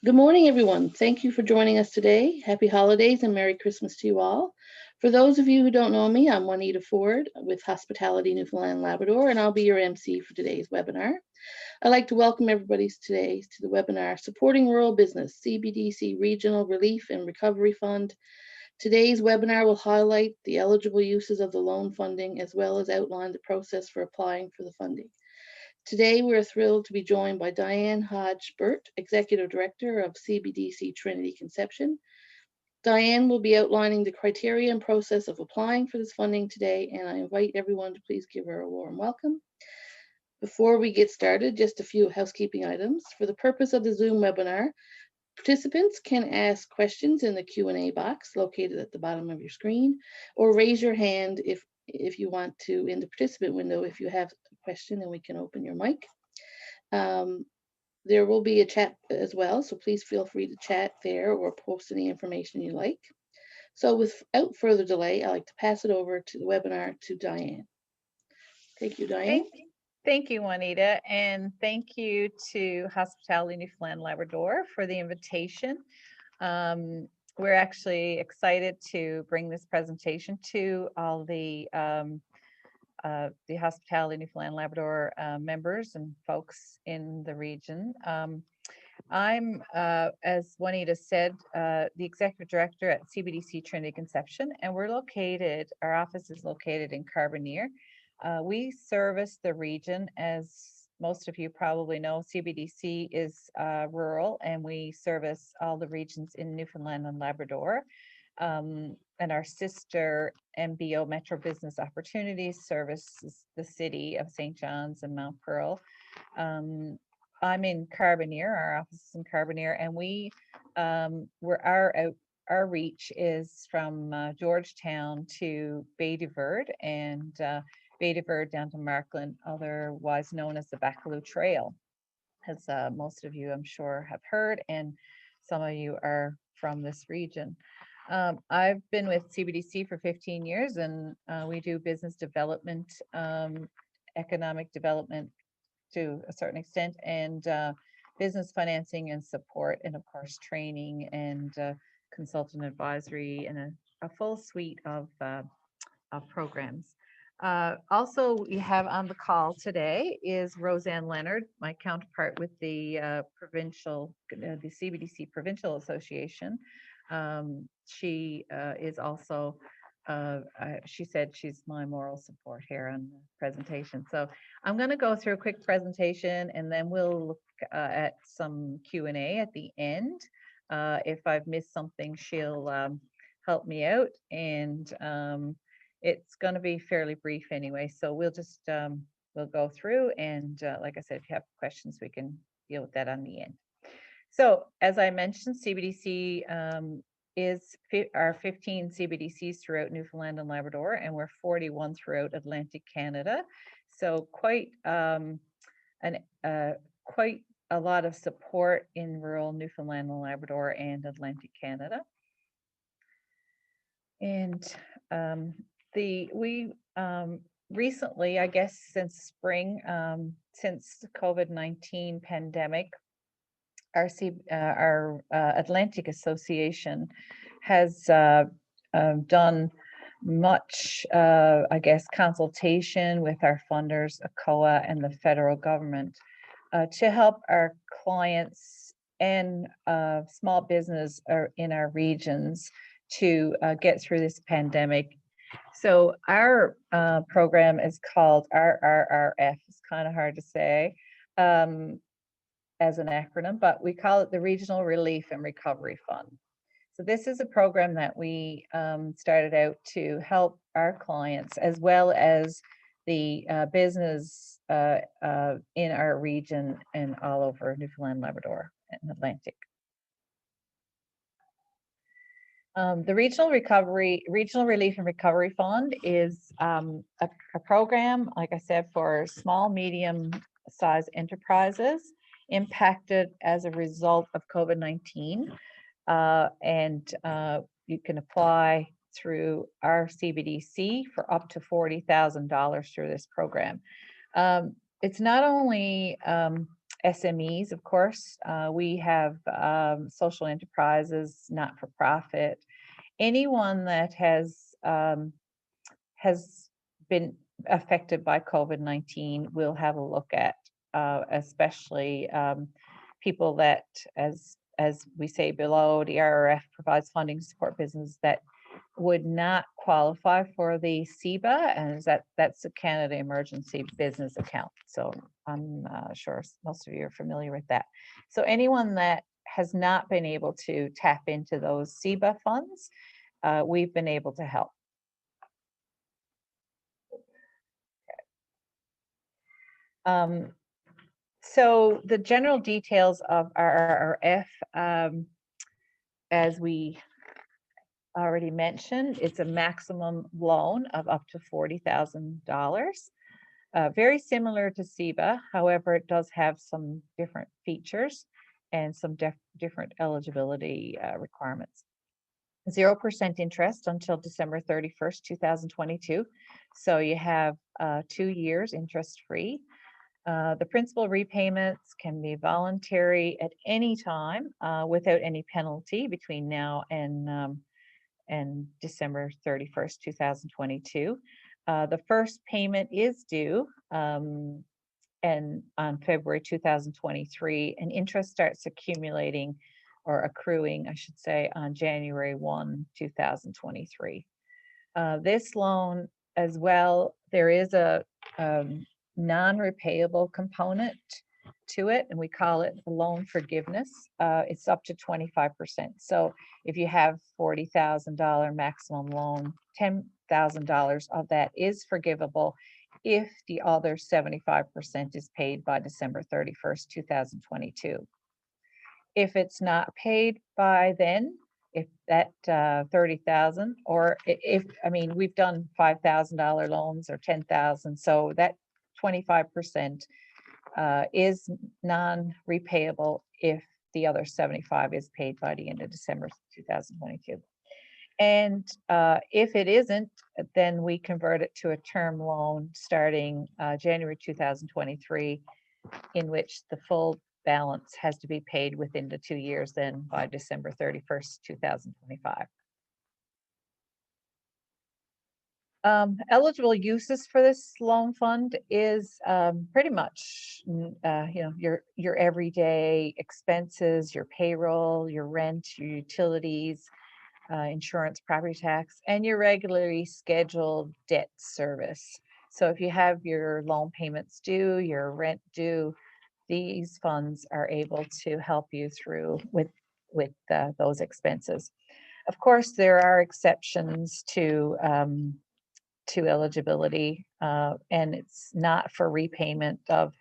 Good morning, everyone. Thank you for joining us today. Happy holidays and Merry Christmas to you all. For those of you who don't know me, I'm Juanita Ford with Hospitality Newfoundland Labrador, and I'll be your MC for today's webinar. I'd like to welcome everybody today to the webinar, Supporting Rural Business, CBDC Regional Relief and Recovery Fund. Today's webinar will highlight the eligible uses of the loan funding as well as outline the process for applying for the funding. Today, we're thrilled to be joined by Diane Hodge-Burt, Executive Director of CBDC Trinity Conception. Diane will be outlining the criteria and process of applying for this funding today, and I invite everyone to please give her a warm welcome. Before we get started, just a few housekeeping items. For the purpose of the Zoom webinar, participants can ask questions in the Q&A box located at the bottom of your screen, or raise your hand if you want to in the participant window if you have a question, and we can open your mic. There will be a chat as well, so please feel free to chat there or post any information you like. So without further delay, I'd like to pass it over to the webinar to Diane. Thank you, Diane. Thank you, Juanita, and thank you to Hospitality Newfoundland Labrador for the invitation. We're actually excited to bring this presentation to all the Hospitality Newfoundland Labrador members and folks in the region. I'm, as Juanita said, the Executive Director at CBDC Trinity Conception, and our office is located in Carbonear. We service the region. As most of you probably know, CBDC is rural, and we service all the regions in Newfoundland and Labrador. And our sister MBO Metro Business Opportunities services the city of St. John's and Mount Pearl. I'm in Carbonear, our office is in Carbonear, and our reach is from Georgetown to Bay de Verde, and Bay de Verde down to Markland, otherwise known as the Bacalou Trail, as most of you I'm sure have heard, and some of you are from this region. I've been with CBDC for 15 years, and we do business development, economic development to a certain extent, and business financing and support, and of course training and consultant advisory, and a full suite of programs. Also, we have on the call today is Roseanne Leonard, my counterpart with the CBDC Provincial Association. She is also, she said she's my moral support here on the presentation. So I'm going to go through a quick presentation, and then we'll look at some Q&A at the end. If I've missed something, she'll help me out, and it's going to be fairly brief anyway, so we'll just we'll go through, and like I said, if you have questions, we can deal with that on the end. So as I mentioned, CBDC are 15 CBDCs throughout Newfoundland and Labrador, and we're 41 throughout Atlantic Canada. So quite quite a lot of support in rural Newfoundland and Labrador and Atlantic Canada. And we recently, I guess since spring, since the COVID-19 pandemic, our Atlantic Association has done much, I guess, consultation with our funders, ACOA, and the federal government to help our clients and small business in our regions to get through this pandemic. So our program is called RRRF. It's kind of hard to say as an acronym, but we call it the Regional Relief and Recovery Fund. So this is a program that we started out to help our clients as well as the business in our region and all over Newfoundland, Labrador, and Atlantic. The Regional Relief and Recovery Fund is a program, like I said, for small, medium-sized enterprises impacted as a result of COVID-19. And you can apply through our CBDC for up to $40,000 through this program. It's not only SMEs, of course. We have social enterprises, not-for-profit, anyone that has been affected by COVID-19. We'll have a look at, especially people that, as we say below, the RRF provides funding to support business that would not qualify for the CEBA, and that's the Canada Emergency Business Account. So I'm sure most of you are familiar with that. So anyone that has not been able to tap into those CEBA funds, we've been able to help. So the general details of RRRF, as we already mentioned, it's a maximum loan of up to $40,000. Very similar to CEBA, however, it does have some different features and some different eligibility requirements. 0% interest until December 31st, 2022. So you have 2 years interest-free. The principal repayments can be voluntary at any time without any penalty between now and December 31st, 2022. The first payment is due and on February 2023, and interest starts accumulating or accruing, I should say, on January 1, 2023. This loan as well, there is a non-repayable component to it, and we call it the loan forgiveness. It's up to 25%. So if you have $40,000 maximum loan, $10,000 of that is forgivable if the other 75% is paid by December 31st, 2022. If it's not paid by then, if that 30,000, or if, I mean, we've done $5,000 loans or 10,000, so that 25% is non-repayable if the other 75 is paid by the end of December 2022. And if it isn't, then we convert it to a term loan starting January 2023, in which the full balance has to be paid within the 2 years then by December 31st, 2025. Eligible uses for this loan fund is pretty much, your everyday expenses, your payroll, your rent, your utilities, insurance, property tax, and your regularly scheduled debt service. So if you have your loan payments due, your rent due, these funds are able to help you through with those expenses. Of course, there are exceptions to eligibility, and it's not for repayment of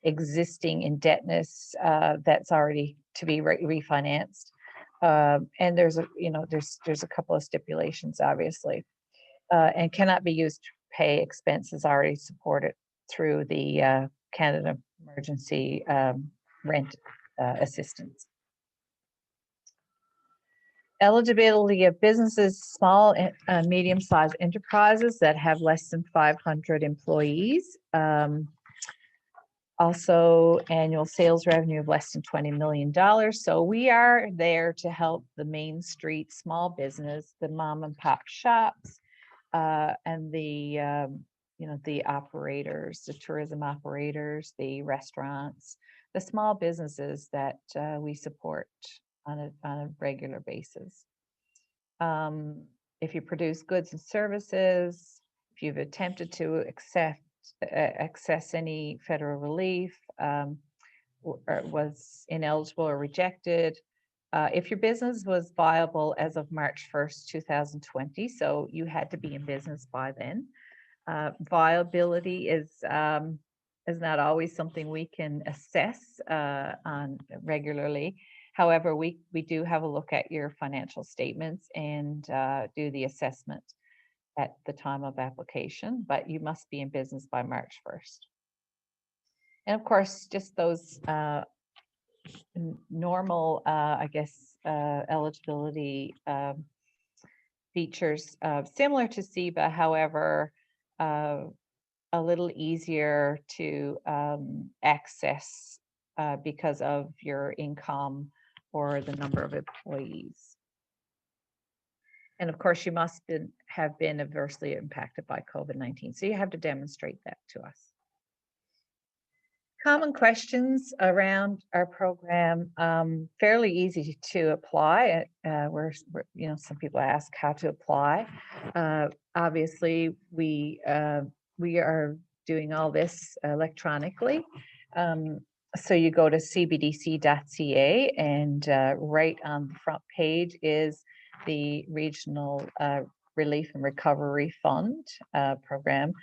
existing indebtedness that's already to be refinanced. And there's a couple of stipulations, obviously, and cannot be used to pay expenses already supported through the Canada Emergency Rent Assistance. Eligibility of businesses, small and medium-sized enterprises that have less than 500 employees. Also, annual sales revenue of less than $20 million. So we are there to help the Main Street small business, the mom and pop shops, and the operators, the tourism operators, the restaurants, the small businesses that we support on a regular basis. If you produce goods and services, if you've attempted to access any federal relief, or was ineligible or rejected, if your business was viable as of March 1st, 2020, so you had to be in business by then. Viability is not always something we can assess on regularly. However, we do have a look at your financial statements and do the assessment at the time of application, but you must be in business by March 1st. And of course, just those normal, eligibility features, similar to CEBA, however, a little easier to access because of your income or the number of employees. And of course, you must have been adversely impacted by COVID-19. So you have to demonstrate that to us. Common questions around our program, fairly easy to apply. Some people ask how to apply. Obviously, we are doing all this electronically. So you go to cbdc.ca, and right on the front page is the Regional Relief and Recovery Fund program,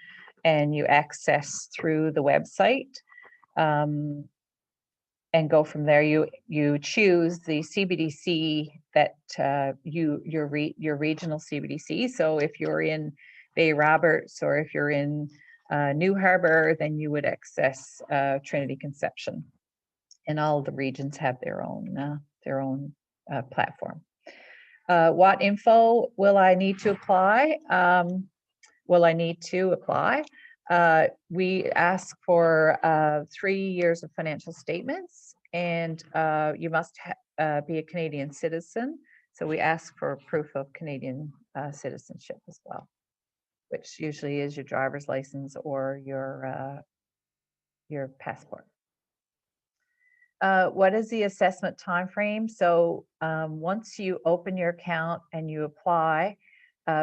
and you access through the website. And go from there. You choose the CBDC that your regional CBDC. So if you're in Bay Roberts or if you're in New Harbor, then you would access Trinity Conception, and all the regions have their own platform. What info will I need to apply? We ask for 3 years of financial statements, and you must be a Canadian citizen. So we ask for proof of Canadian citizenship as well, which usually is your driver's license or your passport. What is the assessment time frame? So once you open your account and you apply,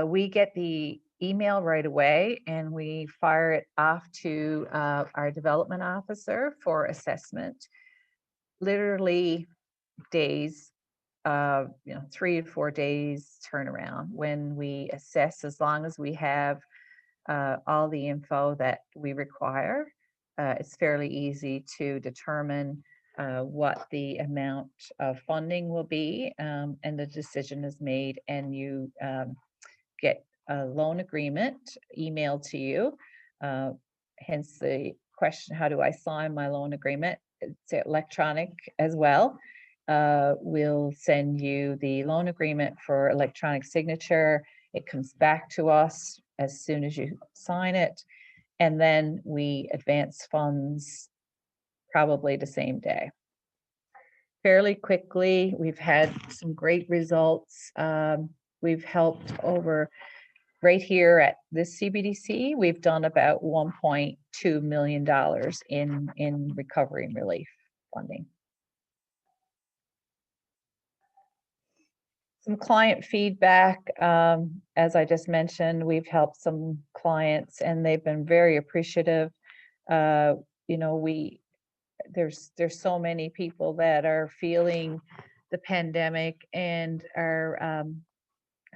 we get the email right away, and we fire it off to our development officer for assessment. Literally days, 3 to 4 days turnaround when we assess, as long as we have all the info that we require. It's fairly easy to determine what the amount of funding will be, and the decision is made, and you get a loan agreement emailed to you. Hence the question, how do I sign my loan agreement? It's electronic as well. We'll send you the loan agreement for electronic signature. It comes back to us as soon as you sign it, and then we advance funds probably the same day. Fairly quickly, we've had some great results. We've helped over, right here at this CBDC, we've done about $1.2 million in recovery and relief funding. Some client feedback, as I just mentioned, we've helped some clients and they've been very appreciative. There's so many people that are feeling the pandemic and are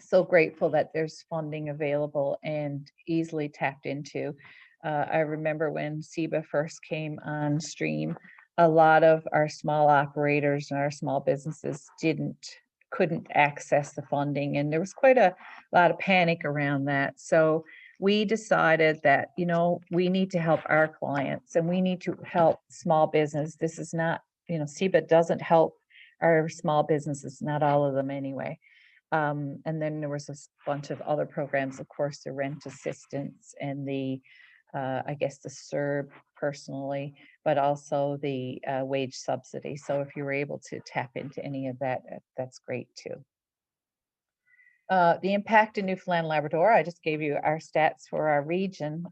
so grateful that there's funding available and easily tapped into. I remember when CEBA first came on stream, a lot of our small operators and our small businesses couldn't access the funding, and there was quite a lot of panic around that. So we decided that, we need to help our clients and we need to help small business. This is not, CEBA doesn't help our small businesses, not all of them anyway. And then there was a bunch of other programs, of course, the rent assistance and the CERB personally, but also the wage subsidy. So if you were able to tap into any of that, that's great too. The impact in Newfoundland, Labrador, I just gave you our stats for our region.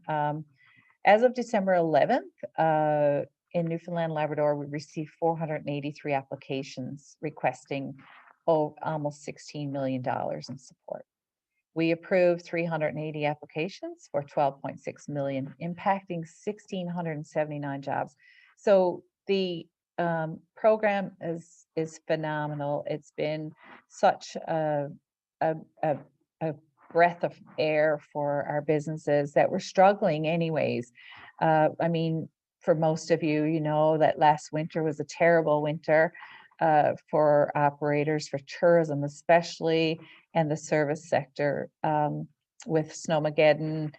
As of December 11th, in Newfoundland, Labrador, we received 483 applications requesting almost $16 million in support. We approved 380 applications for 12.6 million, impacting 1,679 jobs. So the program is phenomenal. It's been such a breath of air for our businesses that were struggling anyways. For most of you, that last winter was a terrible winter for operators, for tourism especially, and the service sector. With Snowmageddon,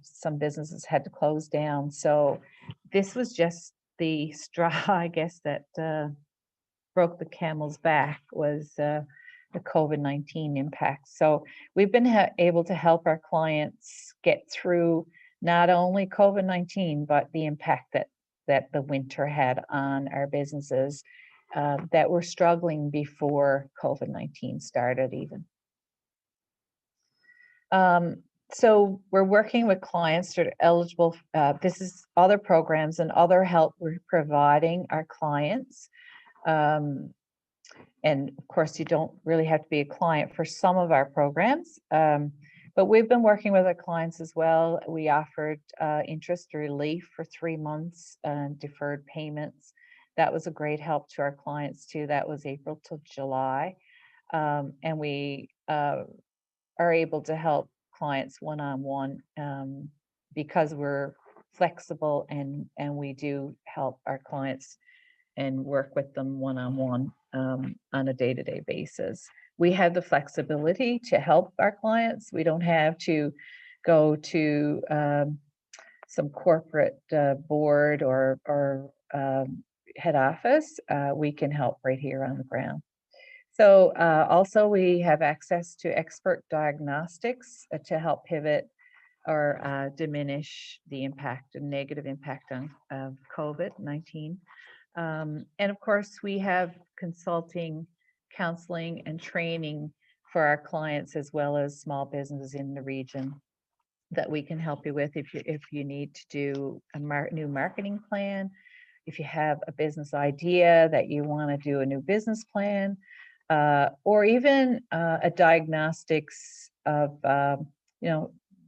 some businesses had to close down. So this was just the straw, I guess, that broke the camel's back, was the COVID-19 impact. So we've been able to help our clients get through not only COVID-19, but the impact that that the winter had on our businesses that were struggling before COVID-19 started even. So we're working with clients that are eligible. This is other programs and other help we're providing our clients. And of course, you don't really have to be a client for some of our programs, but we've been working with our clients as well. We offered interest relief for 3 months and deferred payments. That was a great help to our clients too. That was April to July. And we are able to help clients one-on-one because we're flexible and we do help our clients and work with them one-on-one on a day-to-day basis. We have the flexibility to help our clients. We don't have to go to some corporate board or head office. We can help right here on the ground. So also we have access to expert diagnostics to help pivot or diminish the impact and negative impact of COVID-19. And of course, we have consulting, counseling, and training for our clients as well as small businesses in the region that we can help you with if you need to do a new marketing plan, if you have a business idea that you want to do a new business plan, or even a diagnostics of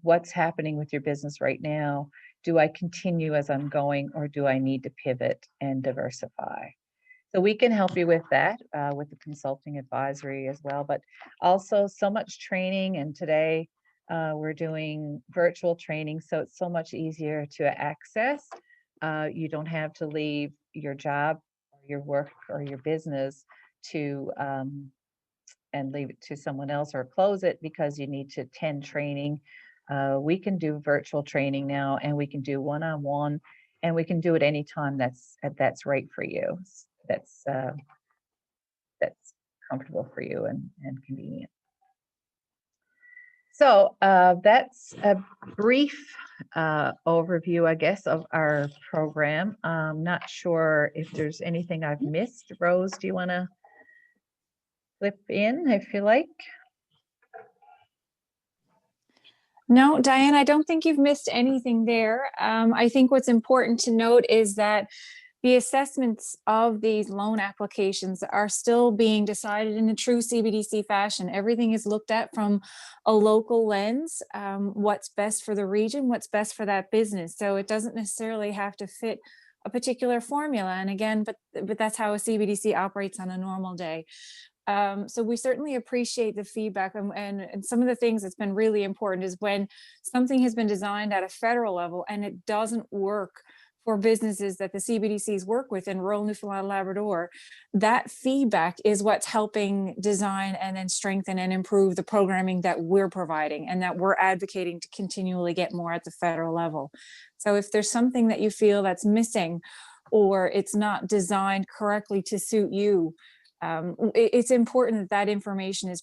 what's happening with your business right now. Do I continue as I'm going, or do I need to pivot and diversify? So we can help you with that, with the consulting advisory as well, but also so much training. And today we're doing virtual training, so it's so much easier to access. You don't have to leave your job or your work or your business to and leave it to someone else or close it because you need to attend training. We can do virtual training now, and we can do one-on-one, and we can do it anytime that's right for you. That's comfortable for you and convenient. So that's a brief overview, I guess, of our program. I'm not sure if there's anything I've missed. Rose, do you want to flip in if you like? No, Diane, I don't think you've missed anything there. I think what's important to note is that the assessments of these loan applications are still being decided in a true CBDC fashion. Everything is looked at from a local lens, what's best for the region, what's best for that business. So it doesn't necessarily have to fit a particular formula. And again, but that's how a CBDC operates on a normal day. So we certainly appreciate the feedback, and some of the things that's been really important is when something has been designed at a federal level and it doesn't work for businesses that the CBDCs work with in rural Newfoundland, Labrador, that feedback is what's helping design and then strengthen and improve the programming that we're providing and that we're advocating to continually get more at the federal level. So if there's something that you feel that's missing or it's not designed correctly to suit you, it's important that that information is,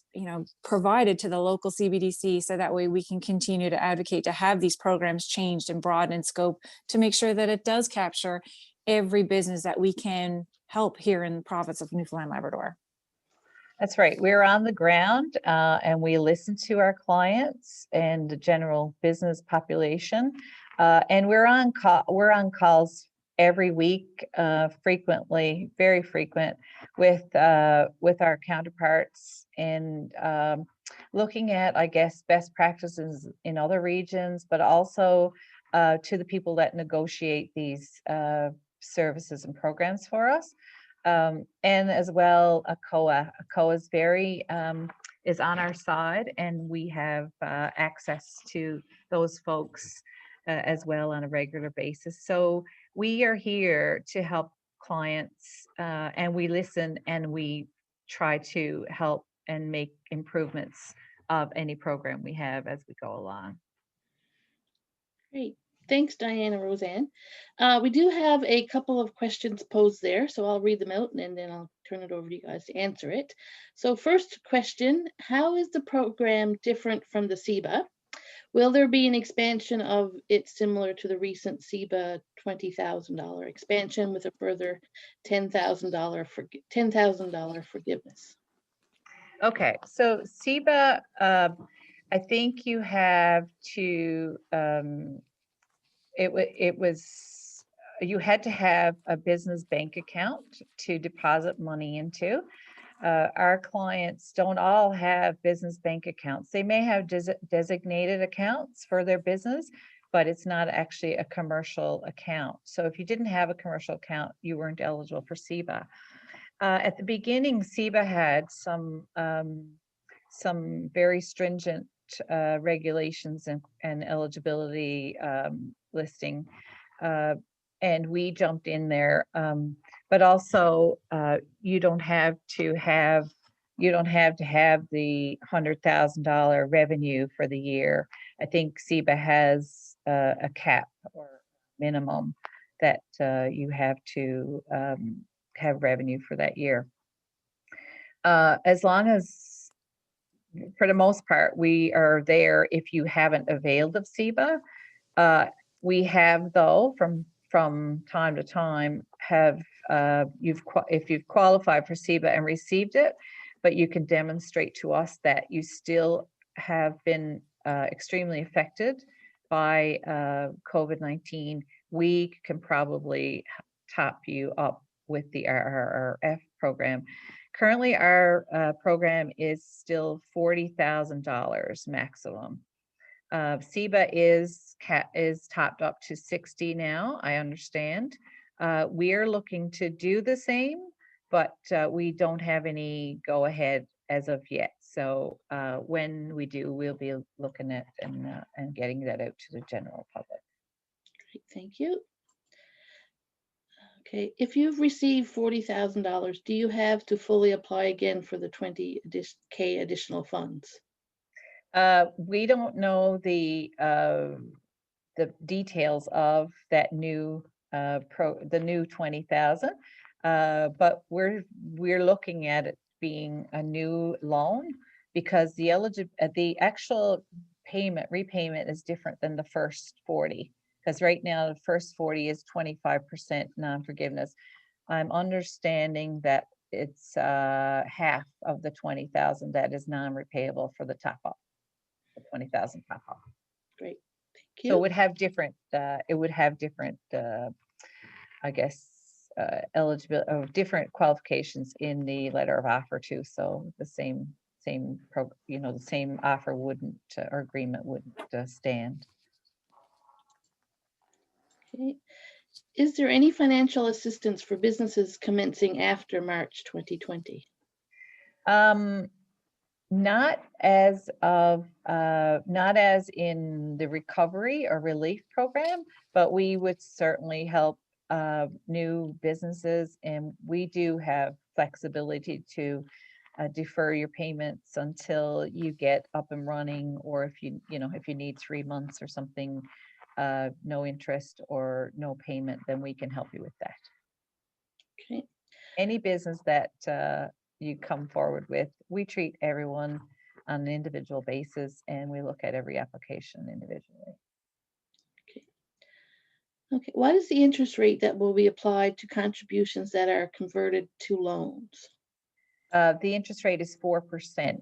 provided to the local CBDC, so that way we can continue to advocate to have these programs changed and broadened in scope to make sure that it does capture every business that we can help here in the province of Newfoundland, Labrador. That's right. We're on the ground and we listen to our clients and the general business population, and we're on calls every week, frequently, very frequent, with our counterparts and looking at, I guess, best practices in other regions, but also to the people that negotiate these services and programs for us. And as well, ACOA. ACOA is is on our side, and we have access to those folks as well on a regular basis. So we are here to help clients, and we listen and we try to help and make improvements of any program we have as we go along. Great. Thanks, Diane and Roseanne. We do have a couple of questions posed there, so I'll read them out and then I'll turn it over to you guys to answer it. So first question, how is the program different from the CEBA? Will there be an expansion of it similar to the recent CEBA $20,000 expansion with a further $10,000 forgiveness? Okay, so CEBA, I think you have to, you had to have a business bank account to deposit money into. Our clients don't all have business bank accounts. They may have designated accounts for their business, but it's not actually a commercial account. So if you didn't have a commercial account, you weren't eligible for CEBA. At the beginning, CEBA had some very stringent regulations and eligibility listing, and we jumped in there. But also, you don't have to have the $100,000 revenue for the year. I think CEBA has a cap or minimum that you have to have revenue for that year. As long as, for the most part, we are there if you haven't availed of CEBA. We have, though, from time to time, have if you've qualified for CEBA and received it, but you can demonstrate to us that you still have been extremely affected by COVID-19, we can probably top you up with the RRRF program. Currently, our program is still $40,000 maximum. CEBA is topped up to 60 now, I understand. We are looking to do the same, but we don't have any go ahead as of yet. So when we do, we'll be looking at and getting that out to the general public. Great, thank you. Okay, if you've received $40,000, do you have to fully apply again for the $20K additional funds? We don't know the details of that new the new 20,000, but we're looking at it being a new loan because the actual repayment is different than the first 40. Because right now the first 40 is 25% non-forgiveness. I'm understanding that it's half of the 20,000 that is non-repayable for the top up, the 20,000 top up. Great, thank you. So it would have different, I guess, eligibility or different qualifications in the letter of offer too. So the same the same offer wouldn't or agreement wouldn't stand. Okay. Is there any financial assistance for businesses commencing after March 2020? Not as in the recovery or relief program, but we would certainly help new businesses, and we do have flexibility to defer your payments until you get up and running, or if you need 3 months or something, no interest or no payment, then we can help you with that. Okay. Any business that you come forward with, we treat everyone on an individual basis, and we look at every application individually. Okay. What is the interest rate that will be applied to contributions that are converted to loans? The interest rate is 4%,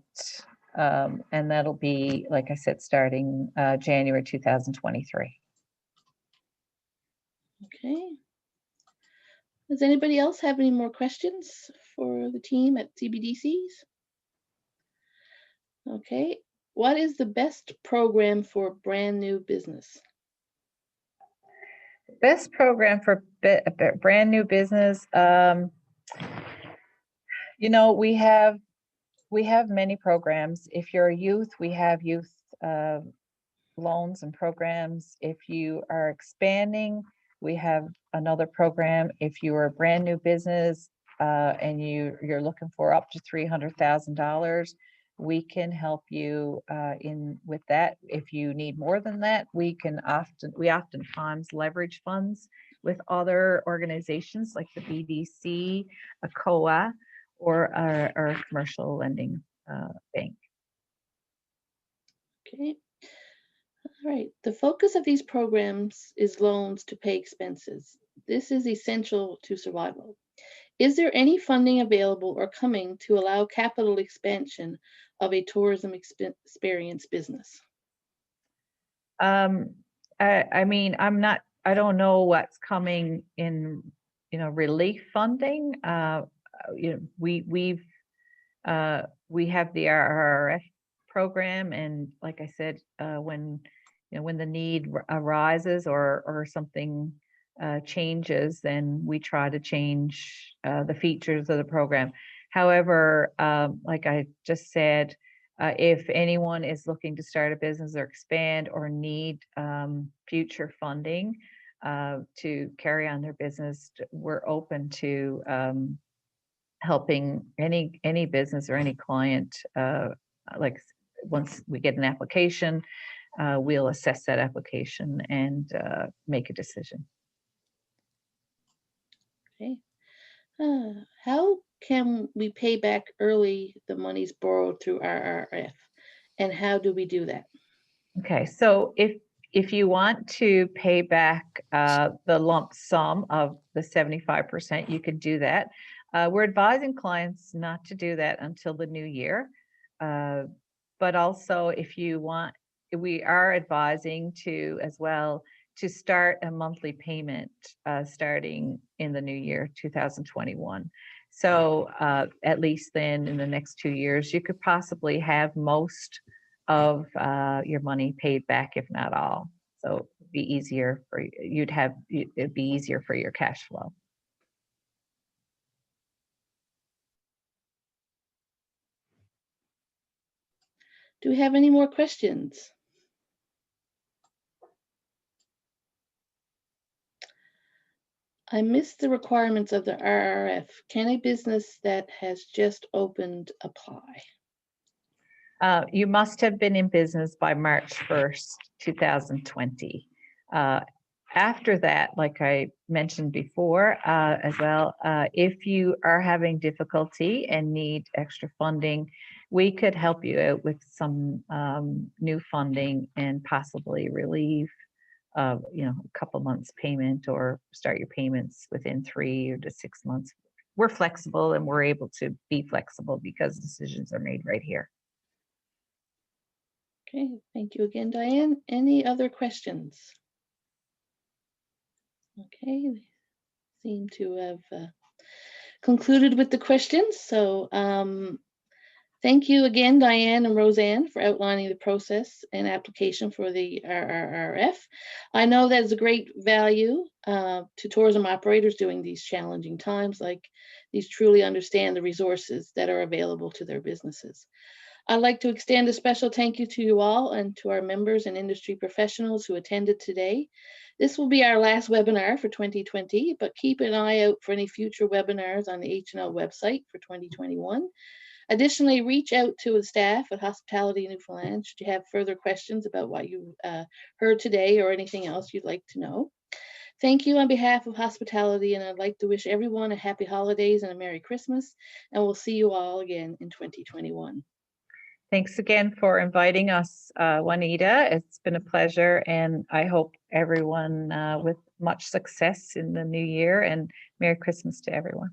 and that'll be, like I said, starting January 2023. Okay. Does anybody else have any more questions for the team at CBDCs? Okay. What is the best program for brand new business? Best program for brand new business. We have many programs. If you're a youth, we have youth loans and programs. If you are expanding, we have another program. If you are a brand new business and you're looking for up to $300,000, we can help you with that. If you need more than that, we oftentimes leverage funds with other organizations like the BDC, a COA, or a commercial lending bank. Okay. All right. The focus of these programs is loans to pay expenses. This is essential to survival. Is there any funding available or coming to allow capital expansion of a tourism experience business? I mean, I don't know what's coming in, relief funding. We have the RRRF program, and like I said, when the need arises or something changes, then we try to change the features of the program. However, like I just said, if anyone is looking to start a business or expand or need future funding to carry on their business, we're open to helping any business or any client. Like once we get an application, we'll assess that application and make a decision. Okay. How can we pay back early the monies borrowed through RRF, and how do we do that? Okay, so if you want to pay back the lump sum of the 75%, you can do that. We're advising clients not to do that until the new year. But also if you want, we are advising to as well to start a monthly payment starting in the new year, 2021. So at least then in the next 2 years, you could possibly have most of your money paid back, if not all. So it'd be easier for you, it'd be easier for your cash flow. Do we have any more questions? I missed the requirements of the RRF. Can a business that has just opened apply? You must have been in business by March 1st, 2020. After that, like I mentioned before as well, if you are having difficulty and need extra funding, we could help you out with some new funding and possibly relieve a couple months payment or start your payments within 3 to 6 months. We're flexible, and we're able to be flexible because decisions are made right here. Okay, thank you again, Diane. Any other questions? Okay, we seem to have concluded with the questions. So thank you again, Diane and Roseanne, for outlining the process and application for the RRRF. I know that's a great value to tourism operators during these challenging times. Like these truly understand the resources that are available to their businesses. I'd like to extend a special thank you to you all and to our members and industry professionals who attended today. This will be our last webinar for 2020, but keep an eye out for any future webinars on the H&L website for 2021. Additionally, reach out to the staff at Hospitality Newfoundland should you have further questions about what you heard today or anything else you'd like to know. Thank you on behalf of Hospitality, and I'd like to wish everyone a happy holidays and a Merry Christmas, and we'll see you all again in 2021. Thanks again for inviting us, Juanita. It's been a pleasure, and I hope everyone with much success in the new year, and Merry Christmas to everyone.